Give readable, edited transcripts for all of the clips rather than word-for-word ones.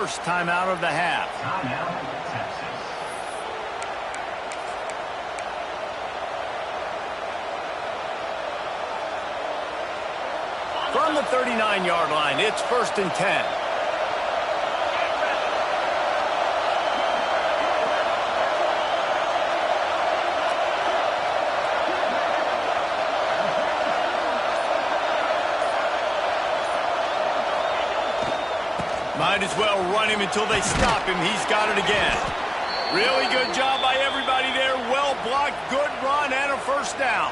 First timeout of the half. From the 39-yard line, it's 1st and 10. Might as well run him until they stop him. He's got it again. Really good job by everybody there. Well blocked, good run, and a first down.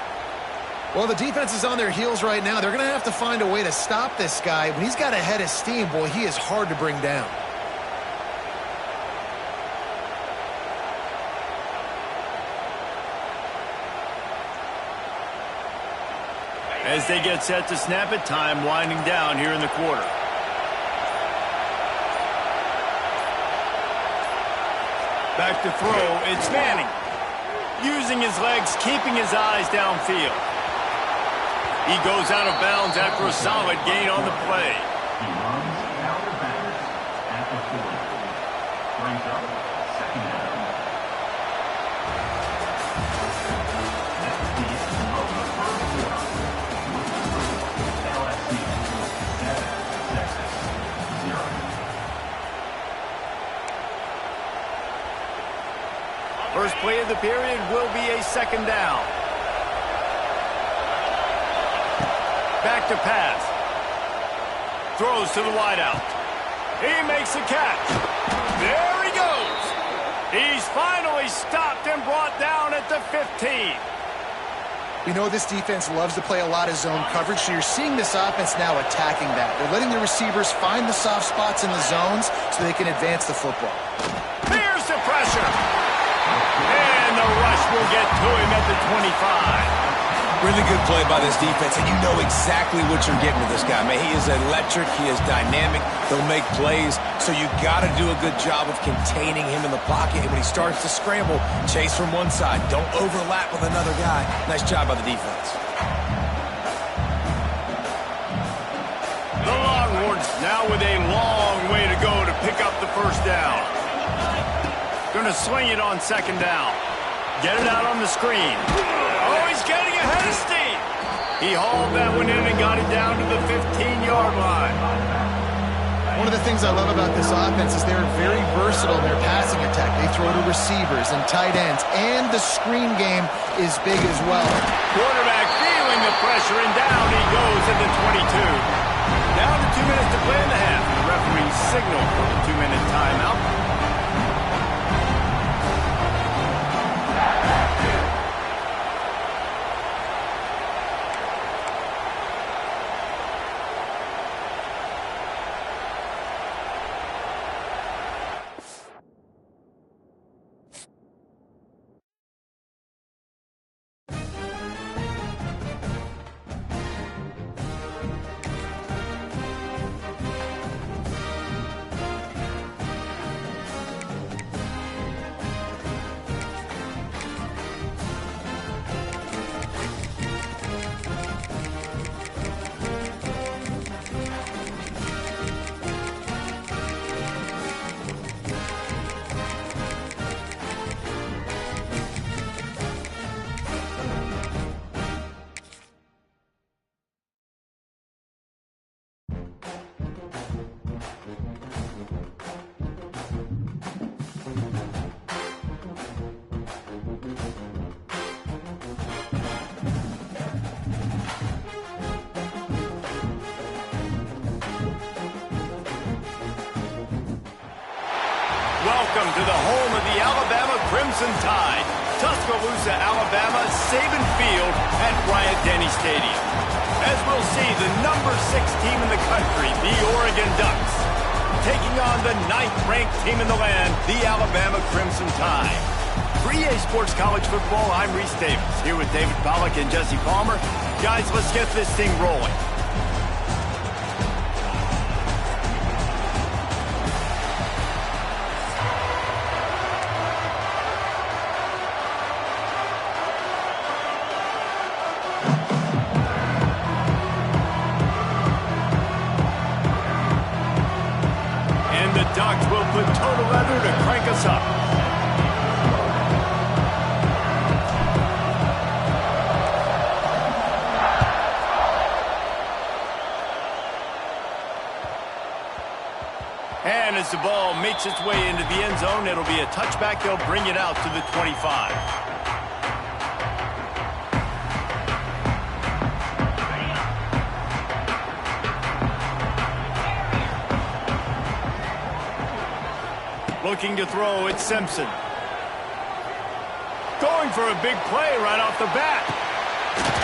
Well, the defense is on their heels right now. They're going to have to find a way to stop this guy. When he's got a head of steam, boy, he is hard to bring down. As they get set to snap it, time winding down here in the quarter. Back to throw, it's Manning. Using his legs, keeping his eyes downfield. He goes out of bounds after a solid gain on the play. He runs out of bounds at the 40. Brings up 2nd down. That's the end of the first quarter. LSU 7, Texas 0. First play of the period will be a 2nd down. Back to pass. Throws to the wideout. He makes a catch. There he goes. He's finally stopped and brought down at the 15. We know this defense loves to play a lot of zone coverage, so you're seeing this offense now attacking that. They're letting the receivers find the soft spots in the zones so they can advance the football. Here's the pressure. And the rush will get to him at the 25. Really good play by this defense, and you know exactly what you're getting with this guy, man. He is electric. He is dynamic. He'll make plays, so you got to do a good job of containing him in the pocket. And when he starts to scramble, chase from one side. Don't overlap with another guy. Nice job by the defense. The Longhorns now with a long way to go to pick up the first down. Going to swing it on 2nd down. Get it out on the screen. Oh, he's getting ahead of steam. He hauled that one in and got it down to the 15-yard line. One of the things I love about this offense is they're very versatile in their passing attack. They throw to receivers and tight ends, and the screen game is big as well. Quarterback feeling the pressure, and down he goes at the 22. Down to 2 minutes to play in the half. The referee signaled for the 2-minute timeout. Welcome to the home of the Alabama Crimson Tide. Tuscaloosa, Alabama, Saban Field at Bryant-Denny Stadium. As we'll see, the number 6 team in the country, the Oregon Ducks, taking on the 9th-ranked team in the land, the Alabama Crimson Tide. For EA Sports College Football, I'm Reese Davis, here with David Pollack and Jesse Palmer. Guys, let's get this thing rolling. Ducks will put total leather to crank us up. And as the ball makes its way into the end zone, it'll be a touchback. They'll bring it out to the 25. Looking to throw, it's Simpson. Going for a big play right off the bat.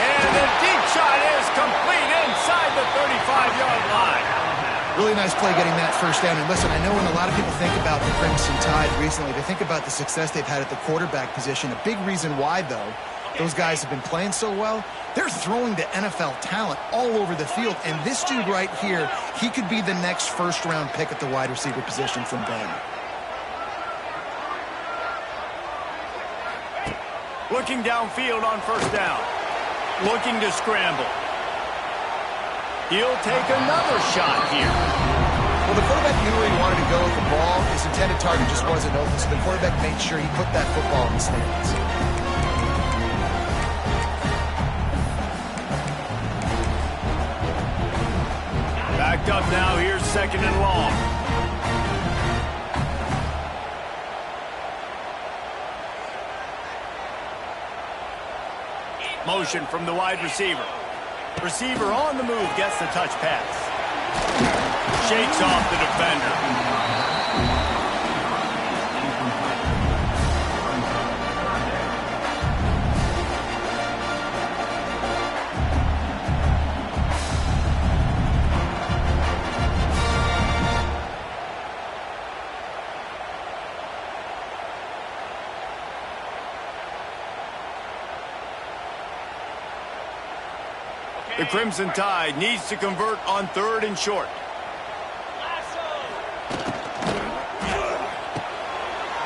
And the deep shot is complete inside the 35-yard line. Really nice play getting that first down. And listen, I know when a lot of people think about the Crimson Tide recently, they think about the success they've had at the quarterback position. A big reason why, though, those guys have been playing so well, they're throwing to NFL talent all over the field. And this dude right here, he could be the next first-round pick at the wide receiver position from Bama. Looking downfield on first down. Looking to scramble. He'll take another shot here. Well, the quarterback knew where he wanted to go with the ball. His intended target just wasn't open, so the quarterback made sure he put that football in the stands. Backed up now. Here's second and long. Motion from the wide receiver. Receiver on the move, gets the touch pass. Shakes off the defender. The Crimson Tide needs to convert on third and short.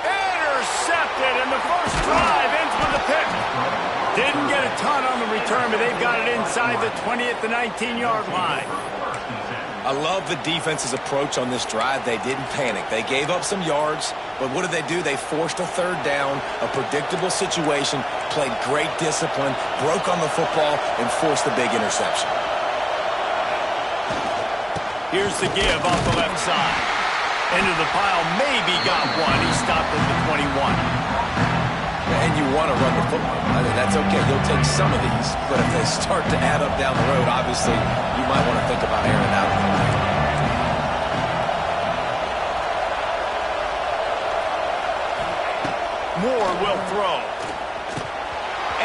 Intercepted, and the first drive ends with a pick. Didn't get a ton on the return, but they've got it inside the 20 at the 19-yard line. I love the defense's approach on this drive. They didn't panic. They gave up some yards, but what did they do? They forced a third down, a predictable situation, played great discipline, broke on the football, and forced the big interception. Here's the give off the left side. Into the pile, maybe got one. He stopped at the 21. And you want to run the football. I mean, that's okay. You'll take some of these, but if they start to add up down the road, obviously, you might want to think about airing out a little bit. Moore will throw.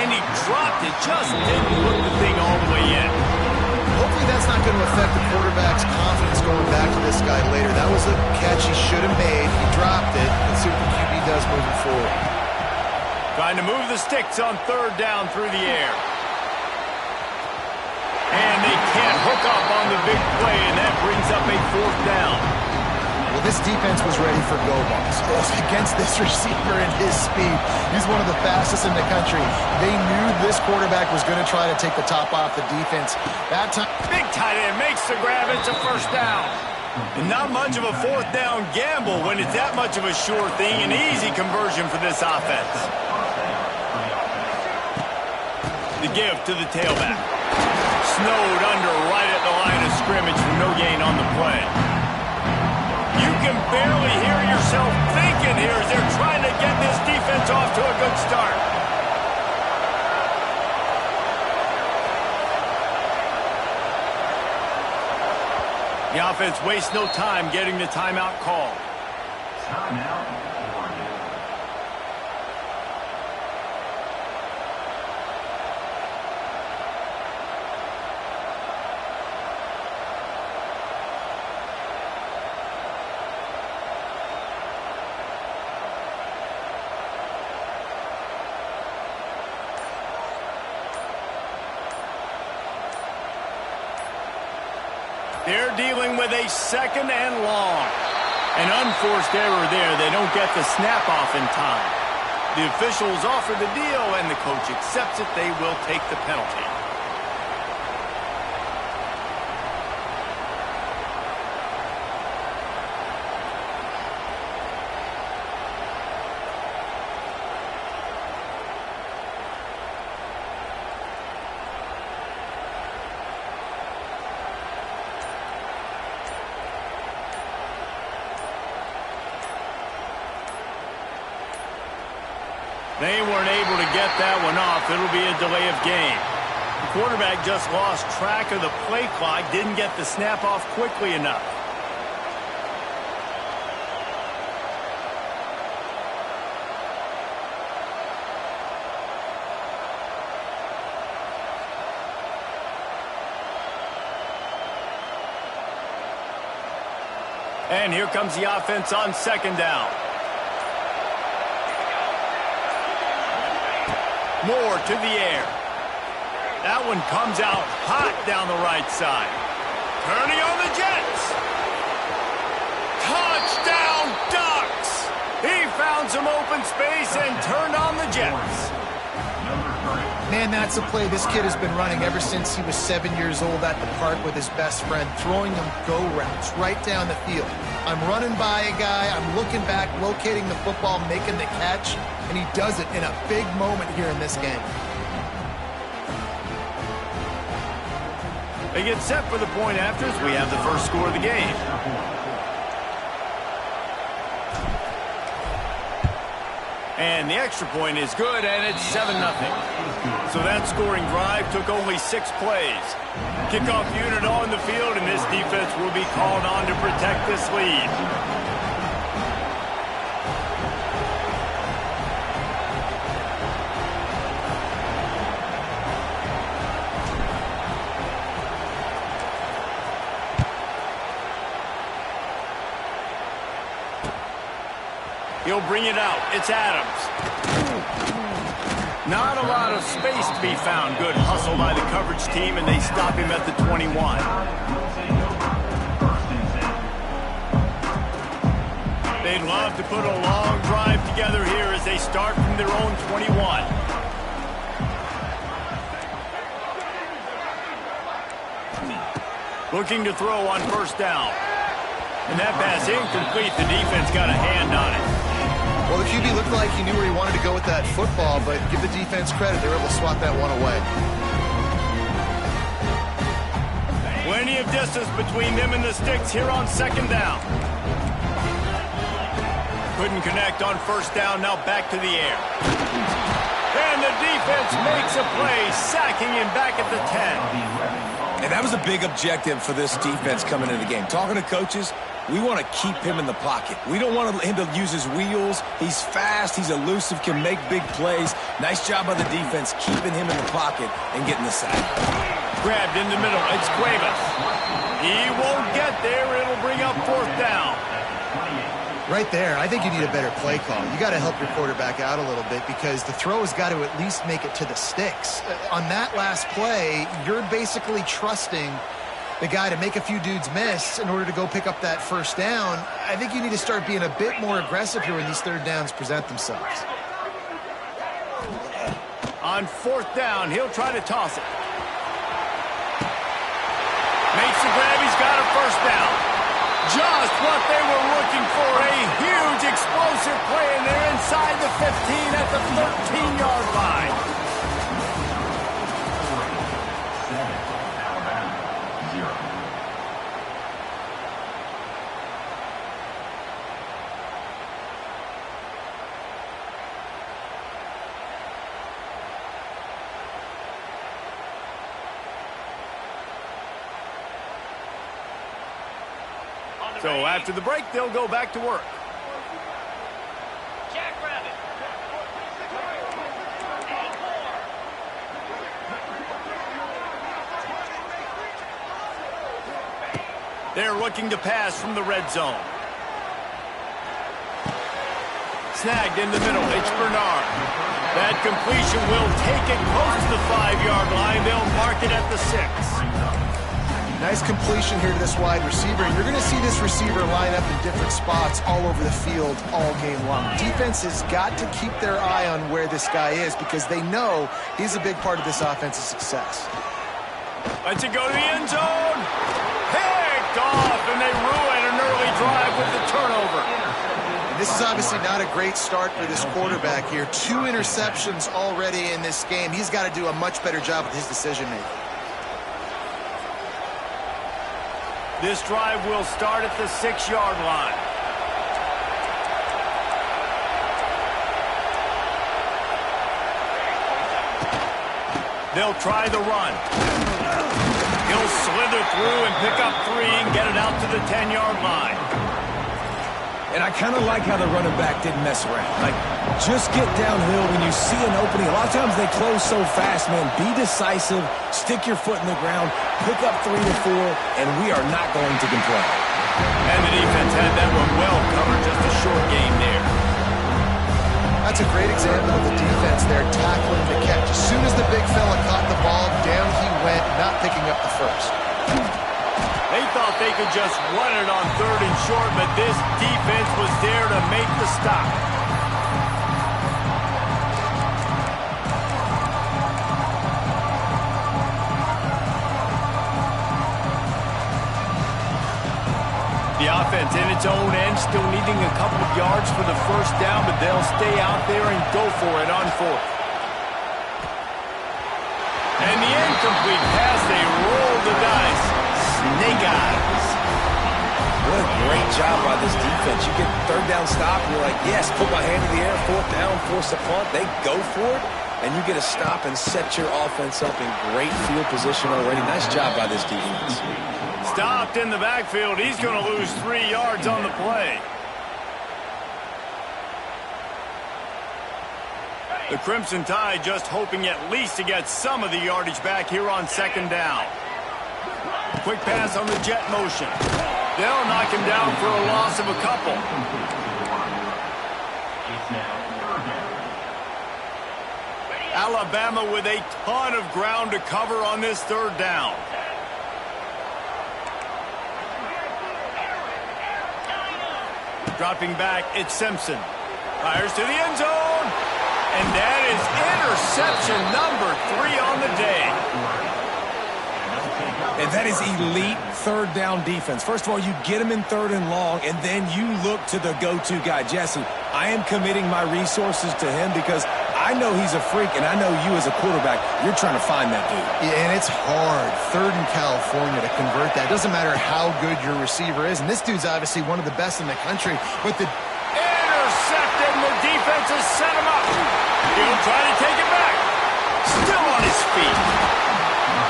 And he dropped it. Just didn't hook the thing all the way in. Hopefully that's not going to affect the quarterback's confidence going back to this guy later. That was a catch he should have made. He dropped it. Let's see what the QB does moving forward. Trying to move the sticks on third down through the air. And they can't hook up on the big play, and that brings up a fourth down. Well, this defense was ready for go balls. Against this receiver and his speed, he's one of the fastest in the country. They knew this quarterback was going to try to take the top off the defense. That time, big tight end makes the grab. It's a first down. And not much of a fourth down gamble when it's that much of a sure thing. An easy conversion for this offense. The give to the tailback. Snowed under right at the line of scrimmage for no gain on the play. You can barely hear yourself thinking here as they're trying to get this defense off to a good start. The offense wastes no time getting the timeout called. Timeout. They're dealing with a second and long. An unforced error there. They don't get the snap off in time. The officials offer the deal, and the coach accepts it. They will take the penalty. They weren't able to get that one off. It'll be a delay of game. The quarterback just lost track of the play clock, didn't get the snap off quickly enough. And here comes the offense on second down. Moore to the air. That one comes out hot down the right side. Turning on the Jets. Touchdown Ducks. He found some open space and turned on the Jets. Man, that's a play this kid has been running ever since he was 7 years old at the park with his best friend, throwing them go routes right down the field. I'm running by a guy, I'm looking back, locating the football, making the catch, and he does it in a big moment here in this game. They get set for the point after as we have the first score of the game. And the extra point is good, and it's 7-0. So that scoring drive took only 6 plays. Kickoff unit on the field, and this defense will be called on to protect this lead. He'll bring it out. It's Adams. Not a lot of space to be found. Good hustle by the coverage team, and they stop him at the 21. They'd love to put a long drive together here as they start from their own 21. Looking to throw on first down. And that pass incomplete. The defense got a hand on it. Well, the QB looked like he knew where he wanted to go with that football, but give the defense credit. They were able to swat that one away. Plenty of distance between them and the sticks here on second down. Couldn't connect on first down. Now back to the air. And the defense makes a play, sacking him back at the 10. And that was a big objective for this defense coming into the game. Talking to coaches, we want to keep him in the pocket. We don't want him to use his wheels. He's fast. He's elusive, can make big plays. Nice job by the defense keeping him in the pocket and getting the sack. Grabbed in the middle. It's Cuevas. He won't get there. It'll bring up fourth down. Right there, I think you need a better play call. You got to help your quarterback out a little bit because the throw has got to at least make it to the sticks. On that last play, you're basically trusting the guy to make a few dudes miss in order to go pick up that first down. I think you need to start being a bit more aggressive here when these third downs present themselves. On fourth down, he'll try to toss it. Makes the grab. He's got a first down. Just what they were looking for, a huge explosive play, and they're inside the 15 at the 13-yard line. So after the break, they'll go back to work. They're looking to pass from the red zone. Snagged in the middle. It's Bernard. That completion will take it close to the 5-yard line. They'll mark it at the 6. Nice completion here to this wide receiver. You're going to see this receiver line up in different spots all over the field all game long. Defense has got to keep their eye on where this guy is because they know he's a big part of this offense's success. Lets it go to the end zone. Picked off, and they ruin an early drive with the turnover. And this is obviously not a great start for this quarterback here. 2 interceptions already in this game. He's got to do a much better job with his decision-making. This drive will start at the 6-yard line. They'll try the run. He'll slither through and pick up 3 and get it out to the 10-yard line. And I kind of like how the running back didn't mess around. Like, just get downhill when you see an opening. A lot of times they close so fast, man. Be decisive, stick your foot in the ground, pick up 3 to 4, and we are not going to complain. And the defense had that one well covered, just a short game there. That's a great example of the defense there tackling the catch. As soon as the big fella caught the ball, down he went, not picking up the first. They thought they could just run it on 3rd and short, but this defense was there to make the stop. The offense in its own end, still needing a couple of yards for the first down, but they'll stay out there and go for it on 4th. And the incomplete pass, they roll the dice. Snake eyes. What a great job by this defense. You get 3rd down stop, and you're like, yes, put my hand in the air, 4th down, force a punt. They go for it, and you get a stop and set your offense up in great field position already. Nice job by this defense. Stopped in the backfield. He's going to lose 3 yards on the play. The Crimson Tide just hoping at least to get some of the yardage back here on 2nd down. Quick pass on the jet motion. They'll knock him down for a loss of a couple. Alabama with a ton of ground to cover on this 3rd down. Dropping back, it's Simpson. Fires to the end zone. And that is interception number 3 on the day. And that is elite 3rd down defense. First of all, you get him in 3rd and long, and then you look to the go-to guy. Jesse, I am committing my resources to him because I know he's a freak, and I know you as a quarterback, you're trying to find that dude. Yeah, and it's hard, 3rd in California, to convert that. Doesn't matter how good your receiver is, and this dude's obviously one of the best in the country, but the... Intercepted, and the defense has set him up. He'll try to take it back. Still on his feet.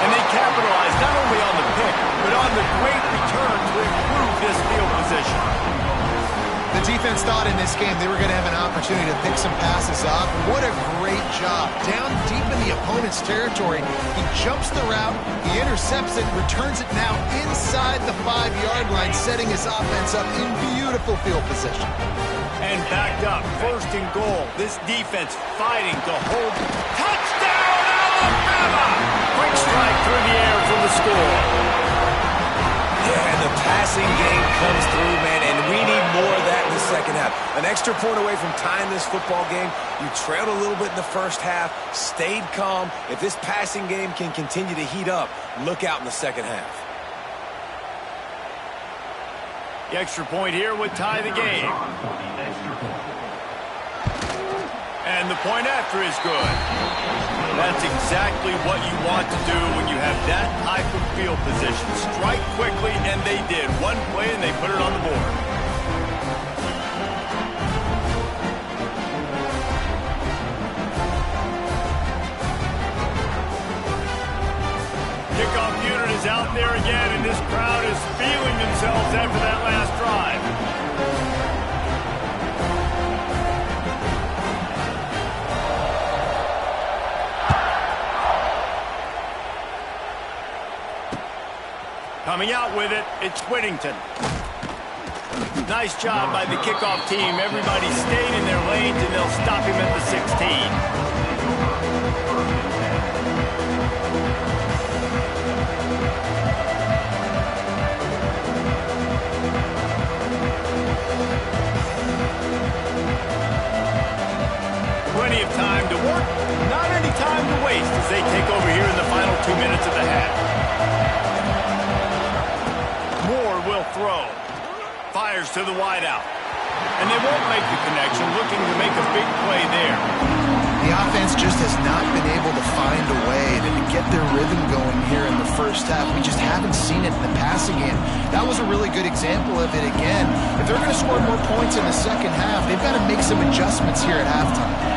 And they capitalize not only on the pick, but on the great return to improve this field position. The defense thought in this game they were going to have an opportunity to pick some passes off. What a great job. Down deep in the opponent's territory, he jumps the route, he intercepts it, returns it now inside the 5-yard line, setting his offense up in beautiful field position. And backed up, 1st and goal. This defense fighting to hold. Touchdown, Alabama! Quick strike through the air for the score. Yeah, and the passing game comes through, man, and we need more of that in the 2nd half. An extra point away from tying this football game. You trailed a little bit in the 1st half, stayed calm. If this passing game can continue to heat up, look out in the 2nd half. The extra point here would tie the game. And the point after is good. That's exactly what you want to do when you have that type of field position. Strike quickly, and they did. One play, and they put it on the board. Kickoff unit is out there again, and this crowd is feeling themselves after that last drive. Coming out with it, it's Whittington. Nice job by the kickoff team. Everybody stayed in their lanes, and they'll stop him at the 16. Plenty of time to work, not any time to waste as they take over here in the final 2 minutes of the half. Moore will throw. Fires to the wideout. And they won't make the connection, looking to make a big play there. The offense just has not been able to find a way to get their rhythm going here in the 1st half. We just haven't seen it in the passing game. That was a really good example of it again. If they're going to score more points in the 2nd half, they've got to make some adjustments here at halftime.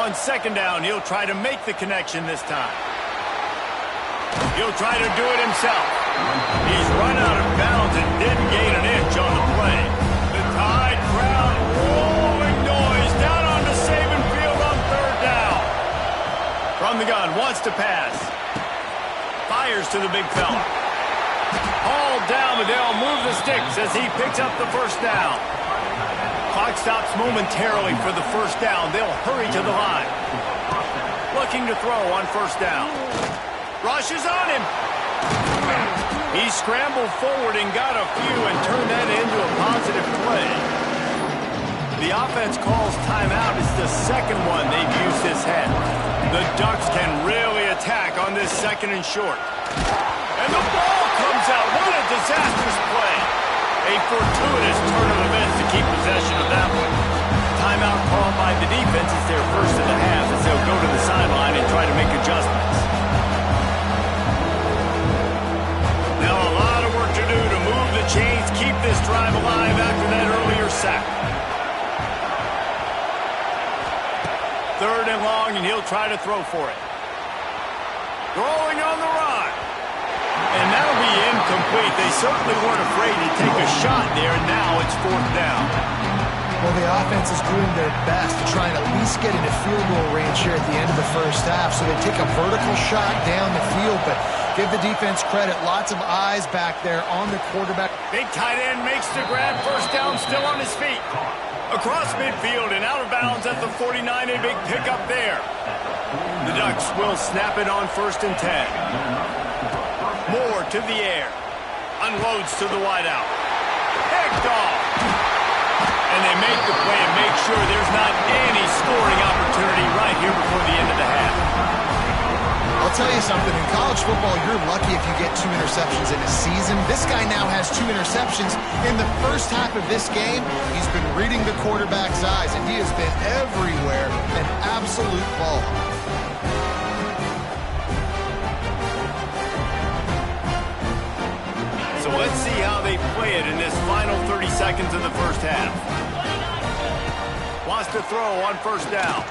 On second down, he'll try to make the connection this time. He'll try to do it himself. He's run out of bounds and didn't gain an inch on the play. The Tide crowd rolling noise down onto Saban Field on third down. From the gun, wants to pass. Fires to the big fella. Hauled down, but they'll move the sticks as he picks up the first down. Clock stops momentarily for the first down. They'll hurry to the line. Looking to throw on first down. Rushes on him. He scrambled forward and got a few and turned that into a positive play. The offense calls timeout. It's the second one they've used this half. The Ducks can really attack on this second and short. And the ball comes out. What a disastrous play. A fortuitous turn of events to keep possession of that one. Timeout called by the defense is their first of the half as they'll go to the sideline and try to make adjustments. Now a lot of work to do to move the chains, keep this drive alive after that earlier sack. Third and long, and he'll try to throw for it. Throwing on the run. And that'll be incomplete. They certainly weren't afraid to take a shot there, and now it's fourth down. Well, the offense is doing their best to try and at least get into field goal range here at the end of the first half. So they take a vertical shot down the field, but give the defense credit. Lots of eyes back there on the quarterback. Big tight end makes the grab. First down, still on his feet. Across midfield and out of bounds at the 49. A big pickup there. The Ducks will snap it on first and 10. Moore to the air. Unloads to the wideout. Picked off. And they make the play and make sure there's not any scoring opportunity right here before the end of the half. I'll tell you something. In college football, you're lucky if you get 2 interceptions in a season. This guy now has 2 interceptions. In the first half of this game, he's been reading the quarterback's eyes, and he has been everywhere. An absolute ball. So let's see how they play it in this final 30 seconds of the first half. Wants to throw on first down.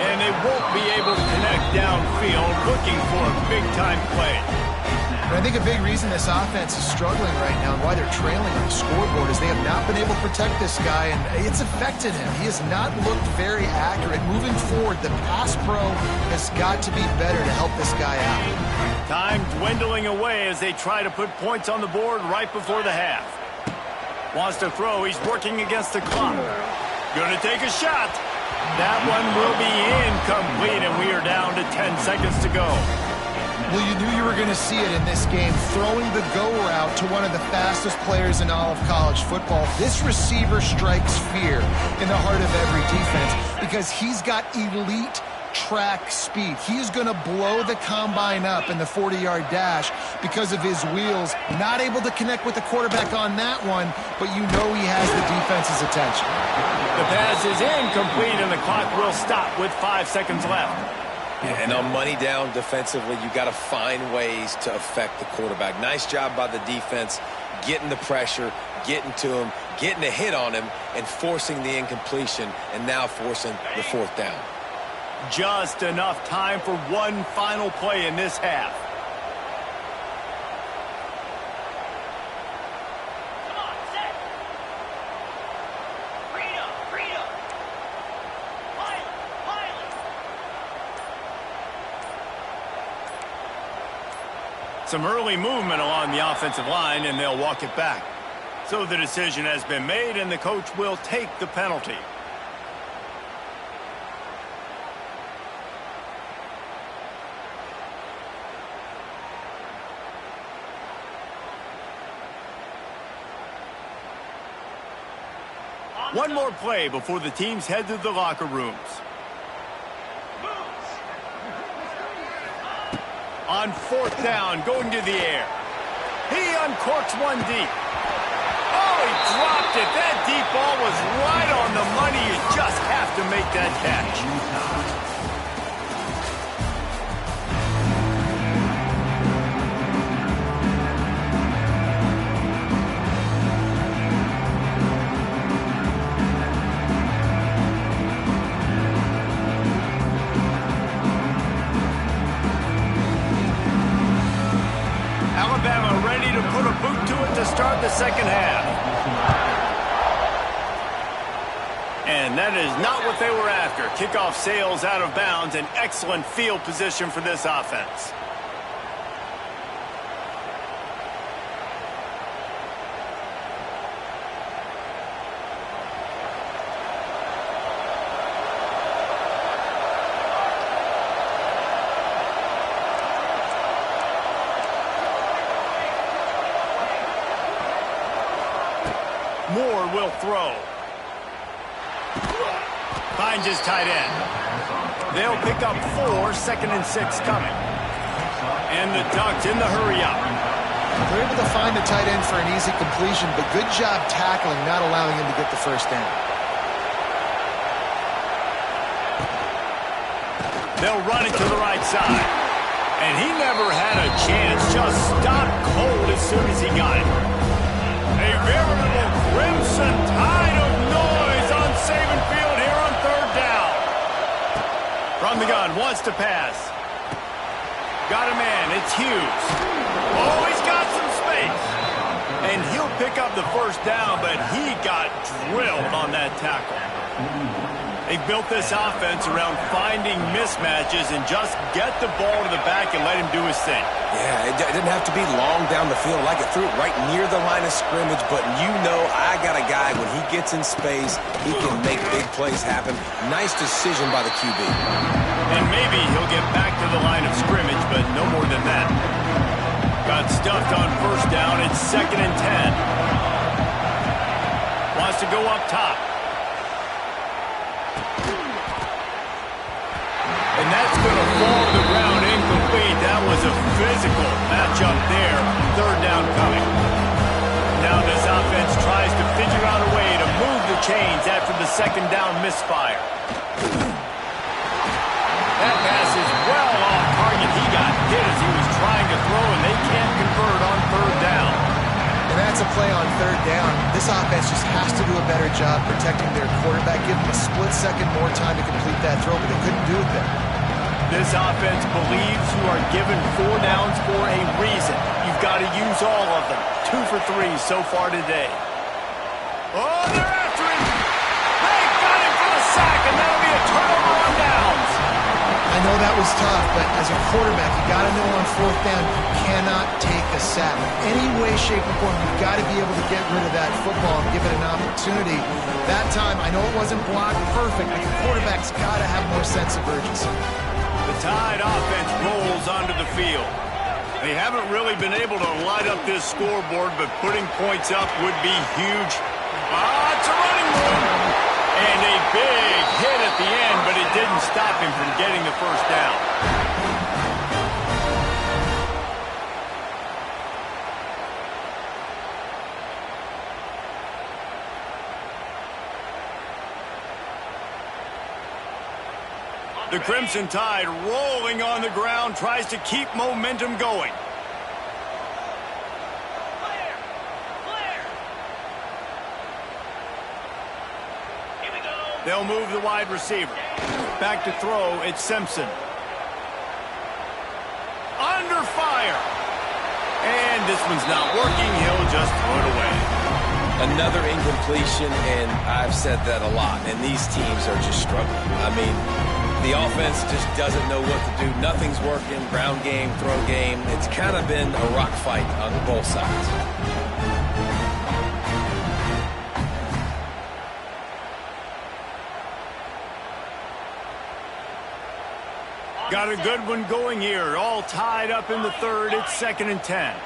And they won't be able to connect downfield, looking for a big-time play. But I think a big reason this offense is struggling right now and why they're trailing on the scoreboard is they have not been able to protect this guy, and it's affected him. He has not looked very accurate. Moving forward, the pass pro has got to be better to help this guy out. Time dwindling away as they try to put points on the board right before the half. Wants to throw. He's working against the clock. Going to take a shot. That one will be incomplete, and we are down to 10 seconds to go. Well, you knew you were going to see it in this game, throwing the go route to one of the fastest players in all of college football. This receiver strikes fear in the heart of every defense because he's got elite track speed. He's going to blow the combine up in the 40-yard dash because of his wheels. Not able to connect with the quarterback on that one, but you know he has the defense's attention. The pass is incomplete, and the clock will stop with 5 seconds left. Yeah, and on money down defensively, you got to find ways to affect the quarterback. Nice job by the defense, getting the pressure, getting to him, getting a hit on him, and forcing the incompletion, and now forcing the fourth down. Just enough time for one final play in this half. Some early movement along the offensive line, and they'll walk it back. So the decision has been made, and the coach will take the penalty. One more play before the teams head to the locker rooms. On fourth down, going to the air. He uncorks one deep. Oh, he dropped it. That deep ball was right on the money. You just have to make that catch. ready to put a boot to it to start the second half. And that is not what they were after. Kickoff sails out of bounds. An excellent field position for this offense. Moore will throw. Finds his tight end. They'll pick up 4, 2nd and 6 coming. And the Ducks in the hurry up. They're able to find the tight end for an easy completion, but good job tackling, not allowing him to get the first down. They'll run it to the right side. And he never had a chance. Just stopped cold as soon as he got it. A veritable Crimson Tide of noise on Saban Field here on 3rd down. From the gun, wants to pass. Got a man, it's Hughes. Oh, he's got some space. And he'll pick up the first down, but he got drilled on that tackle. They built this offense around finding mismatches and just get the ball to the back and let him do his thing. Yeah, it didn't have to be long down the field. Like it threw it right near the line of scrimmage, but you know I got a guy, when he gets in space, he can make big plays happen. Nice decision by the QB. And maybe he'll get back to the line of scrimmage, but no more than that. Got stuffed on first down. It's 2nd and 10. Wants to go up top. And that's going to fall to the ground incomplete. That was a physical matchup there. 3rd down coming. Now this offense tries to figure out a way to move the chains after the 2nd down misfire. That pass is well off target. He got hit as he was trying to throw, and they can't convert on 3rd down. And that's a play on 3rd down. This offense just has to do a better job protecting their quarterback. Give them a split second more time to complete that throw, but they couldn't do it there. This offense believes you are given 4 downs for a reason. You've got to use all of them. 2 for 3 so far today. Oh, they're after him. They got him for the sack, and that'll be a turnover on downs. I know that was tough, but as a quarterback, you got to know on 4th down, you cannot take a sack. In any way, shape, or form, you've got to be able to get rid of that football and give it an opportunity. That time, I know it wasn't blocked perfect, but your quarterback's got to have more sense of urgency. The Tide offense rolls onto the field. They haven't really been able to light up this scoreboard, but putting points up would be huge. It's a running move. And a big hit at the end, but it didn't stop him from getting the first down. The Crimson Tide rolling on the ground, tries to keep momentum going. They'll move the wide receiver. Back to throw, it's Simpson. Under fire. And this one's not working, he'll just throw it away. Another incompletion, and I've said that a lot, and these teams are just struggling. I mean, the offense just doesn't know what to do. Nothing's working. Ground game, throw game. It's kind of been a rock fight on both sides. Got a good one going here. All tied up in the 3rd. It's 2nd and 10.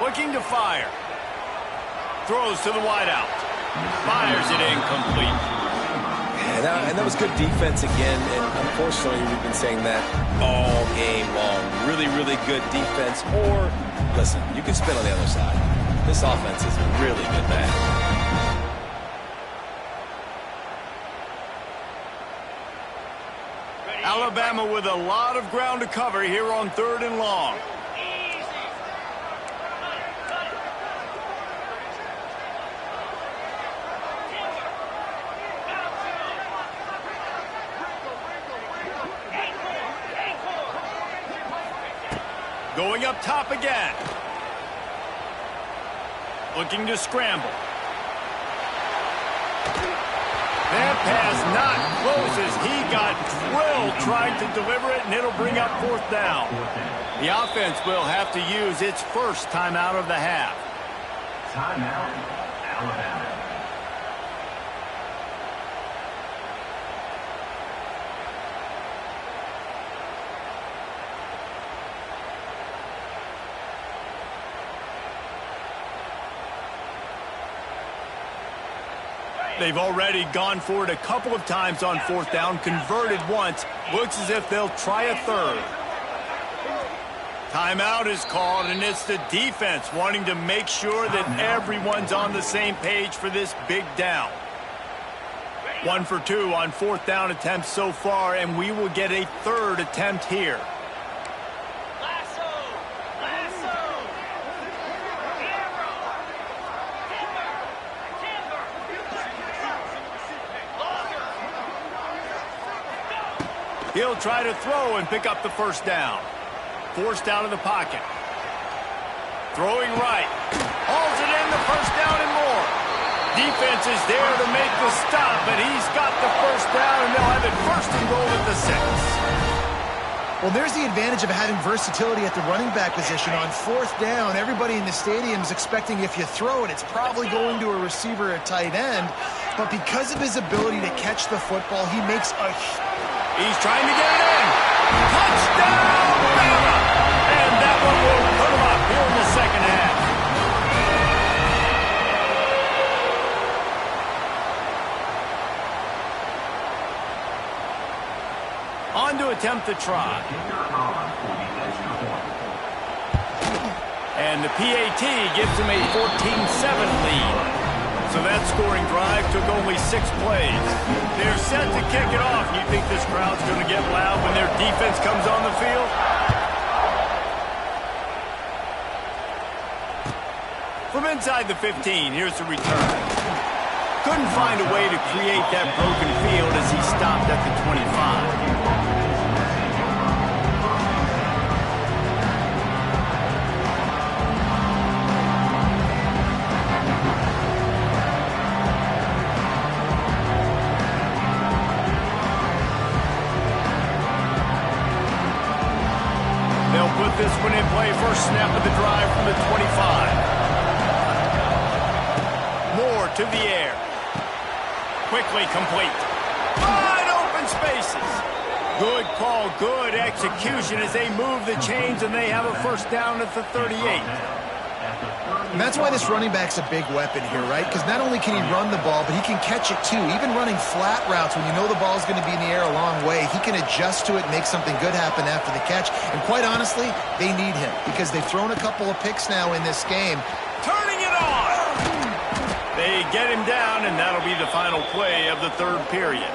Looking to fire. Throws to the wideout. Fires it incomplete. And that was good defense again, and unfortunately we've been saying that all game long. Really, really good defense, or, listen, you can spin on the other side. This offense is really good bad. Alabama with a lot of ground to cover here on 3rd and long. going up top again. Looking to scramble. That pass not close as he got drilled trying to deliver it, and it'll bring up 4th down. The offense will have to use its first timeout of the half. Timeout, Alabama. They've already gone for it a couple of times on 4th down, converted once. Looks as if they'll try a 3rd. Timeout is called, and it's the defense wanting to make sure that everyone's on the same page for this big down. 1 for 2 on 4th down attempts so far, and we will get a 3rd attempt here. He'll try to throw and pick up the 1st down. Forced out of the pocket. Throwing right. Hauls it in, the 1st down and more. Defense is there to make the stop, but he's got the 1st down, and they'll have it 1st and goal at the 6. Well, there's the advantage of having versatility at the running back position. On 4th down, everybody in the stadium is expecting if you throw it, it's probably going to a receiver or tight end. But because of his ability to catch the football, he makes a... He's trying to get it in. Touchdown, Bama! And that one will put him up here in the second half. On to attempt the try. And the PAT gives him a 14-7 lead. So that scoring drive took only 6 plays. They're set to kick it off. You think this crowd's going to get loud when their defense comes on the field? From inside the 15, here's the return. Couldn't find a way to create that broken field as he stopped at the 25. This one in play, first snap of the drive from the 25. Moore to the air. Quickly complete. Wide open spaces. Good call, good execution as they move the chains and they have a 1st down at the 38. And that's why this running back's a big weapon here, right? Because not only can he run the ball, but he can catch it too. Even running flat routes when you know the ball's going to be in the air a long way, he can adjust to it and make something good happen after the catch. And quite honestly, they need him because they've thrown a couple of picks now in this game. Turning it on! They get him down, and that'll be the final play of the 3rd period.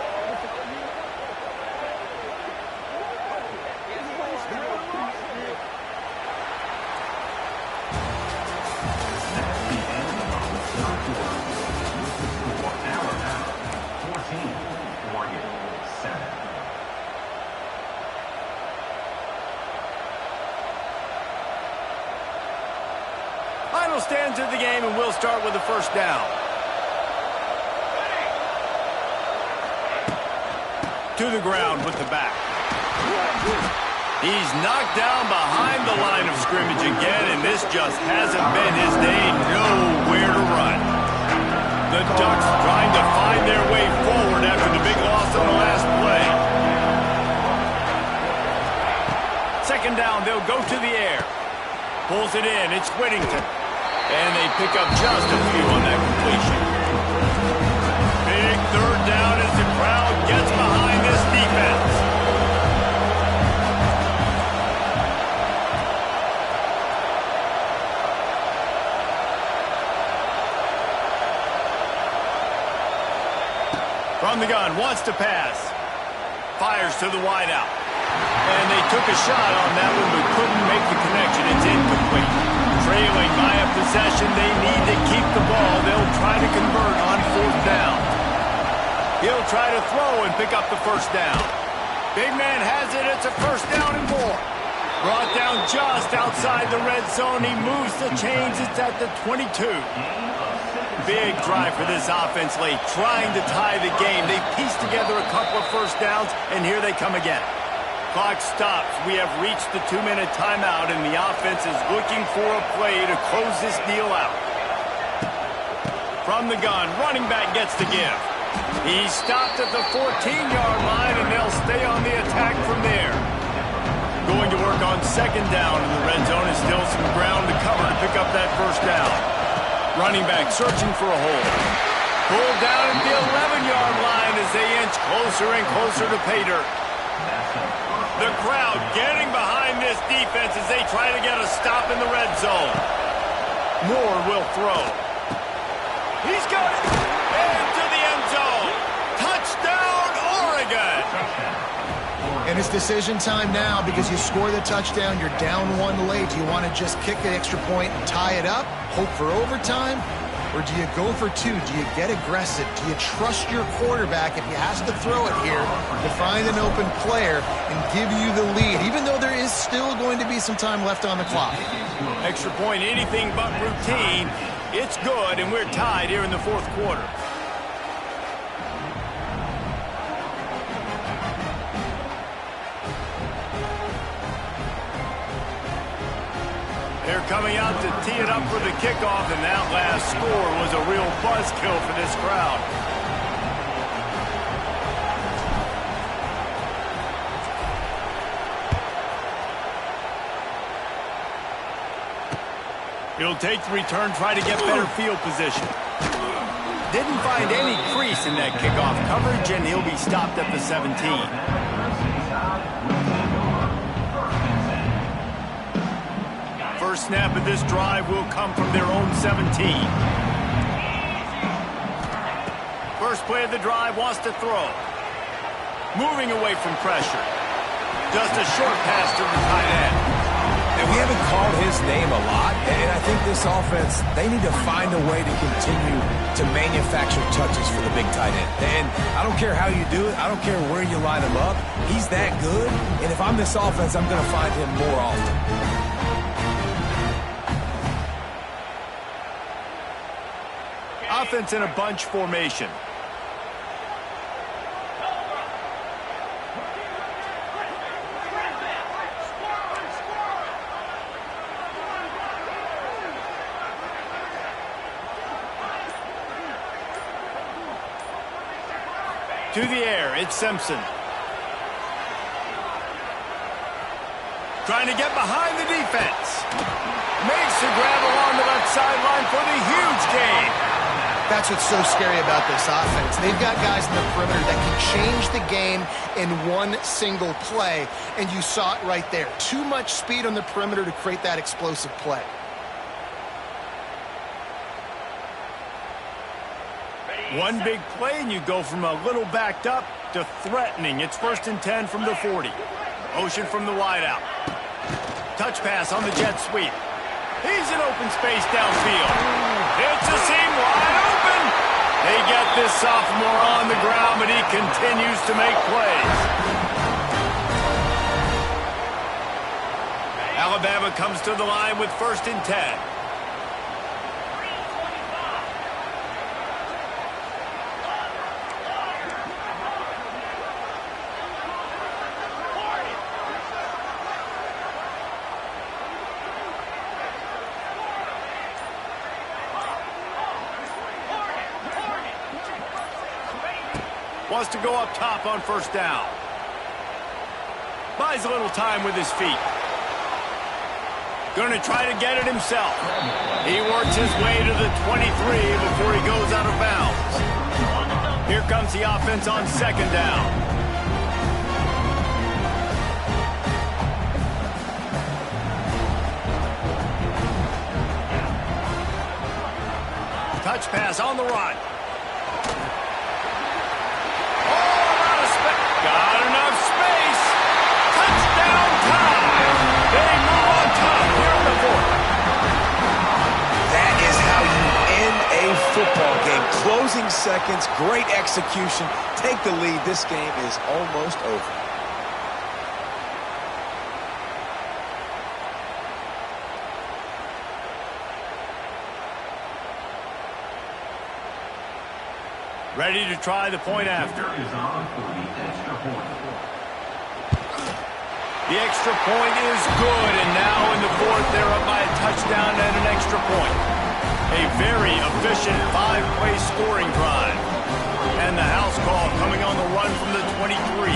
Final stands of the game, and we'll start with the 1st down. To the ground with the back. He's knocked down behind the line of scrimmage again, and this just hasn't been his day. Nowhere to run. The Ducks trying to find their way forward after the big loss on the last play. 2nd down, they'll go to the air. Pulls it in, it's Whittington. And they pick up just a few on that completion. Big 3rd down as the crowd gets behind this defense. From the gun, wants to pass. Fires to the wideout. And they took a shot on that one, but couldn't make the connection. It's incomplete. Trailing by a possession, they need to keep the ball. They'll try to convert on 4th down. He'll try to throw and pick up the 1st down. Big man has it. It's a 1st down and more. Brought down just outside the red zone. He moves the chains. It's at the 22. Big drive for this offense late, trying to tie the game. They pieced together a couple of first downs, and here they come again. Clock stops. We have reached the 2-minute timeout, and the offense is looking for a play to close this deal out. From the gun, running back gets the give. He stopped at the 14-yard line, and they'll stay on the attack from there. Going to work on second down in the red zone. Is still some ground to cover to pick up that first down. Running back searching for a hole. Pulled down at the 11-yard line as they inch closer and closer to pay dirt. The crowd getting behind this defense as they try to get a stop in the red zone. Moore will throw. He's got it into the end zone. Touchdown, Oregon. And it's decision time now because you score the touchdown, you're down 1 late. Do you want to just kick the extra point and tie it up, hope for overtime? Or do you go for 2? Do you get aggressive? Do you trust your quarterback if he has to throw it here to find an open player and give you the lead, even though there is still going to be some time left on the clock? Extra point, anything but routine. It's good, and we're tied here in the fourth quarter. They're coming out to tee it up for the kickoff, and that last score was a real buzzkill for this crowd. He'll take the return, try to get better field position. Didn't find any crease in that kickoff coverage, and he'll be stopped at the 17. First snap of this drive will come from their own 17. First play of the drive, wants to throw. Moving away from pressure. Just a short pass to the tight end. And we haven't called his name a lot, and I think this offense, they need to find a way to continue to manufacture touches for the big tight end. And I don't care how you do it. I don't care where you line him up. He's that good, and if I'm this offense, I'm going to find him more often. Offense in a bunch formation. To the air, it's Simpson. Trying to get behind the defense. Makes the grab along the left sideline for the huge gain. That's what's so scary about this offense. They've got guys in the perimeter that can change the game in one single play, and you saw it right there. Too much speed on the perimeter to create that explosive play. One big play, and you go from a little backed up to threatening. It's 1st and 10 from the 40. Motion from the wideout. Touch pass on the jet sweep. He's in open space downfield. It's a seam wide open. They get this sophomore on the ground, but he continues to make plays. Alabama comes to the line with 1st and 10. Wants to go up top on 1st down. Buys a little time with his feet. Going to try to get it himself. He works his way to the 23 before he goes out of bounds. Here comes the offense on 2nd down. Touch pass on the run. Got enough space. Touchdown time. They move on top here in the 4th. That is how you end a football game. Closing seconds, great execution. Take the lead. This game is almost over. Ready to try the point after. Is on for the extra point. The extra point is good, and now in the fourth, they're up by a touchdown and an extra point. A very efficient 5-play scoring drive. And the house call coming on the run from the 23.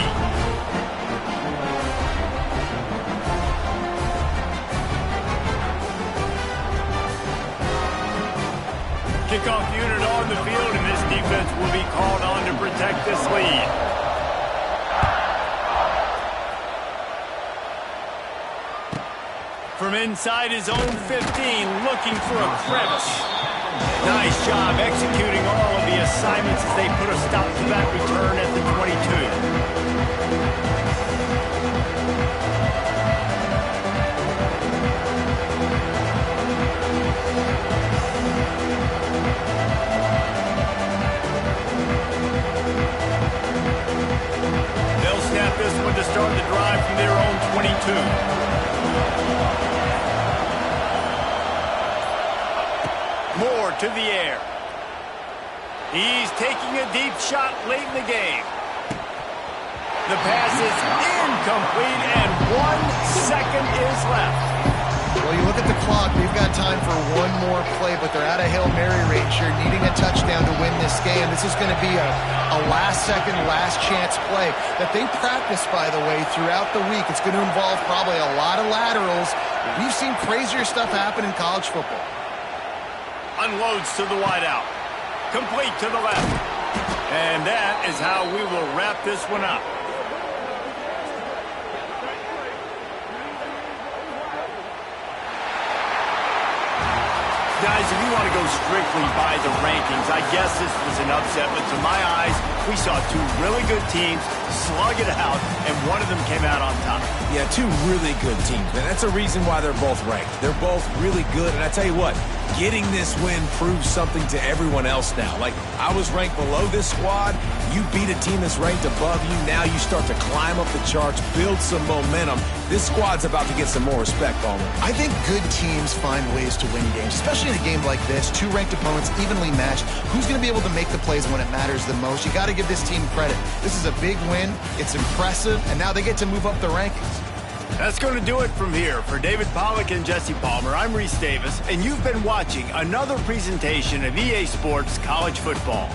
Kickoff unit on the field, and this defense will be called on to protect this lead. From inside his own 15, looking for a crevice. Nice job executing all of the assignments as they put a stop to that return at the 22. They'll snap this one to start the drive from their own 22. Moore to the air. He's taking a deep shot late in the game. The pass is incomplete, and 1 second is left. Well, you look at the clock, we've got time for one more play, but they're out of Hail Mary range here, needing a touchdown to win this game. This is going to be a last-second, last-chance play that they practice, by the way, throughout the week. It's going to involve probably a lot of laterals. We've seen crazier stuff happen in college football. Unloads to the wideout. Complete to the left. And that is how we will wrap this one up. Guys, if you want to go strictly by the rankings, I guess this was an upset, but to my eyes, we saw two really good teams slug it out, and one of them came out on top. Yeah, two really good teams, man. That's a reason why they're both ranked. They're both really good, and I tell you what, getting this win proves something to everyone else now. Like, I was ranked below this squad. You beat a team that's ranked above you. Now you start to climb up the charts, build some momentum. This squad's about to get some more respect, Palmer. I think good teams find ways to win games, especially in a game like this. Two ranked opponents, evenly matched. Who's going to be able to make the plays when it matters the most? You got to give this team credit. This is a big win. It's impressive, and now they get to move up the rankings. That's going to do it from here. For David Pollack and Jesse Palmer, I'm Reese Davis, and you've been watching another presentation of EA Sports College Football.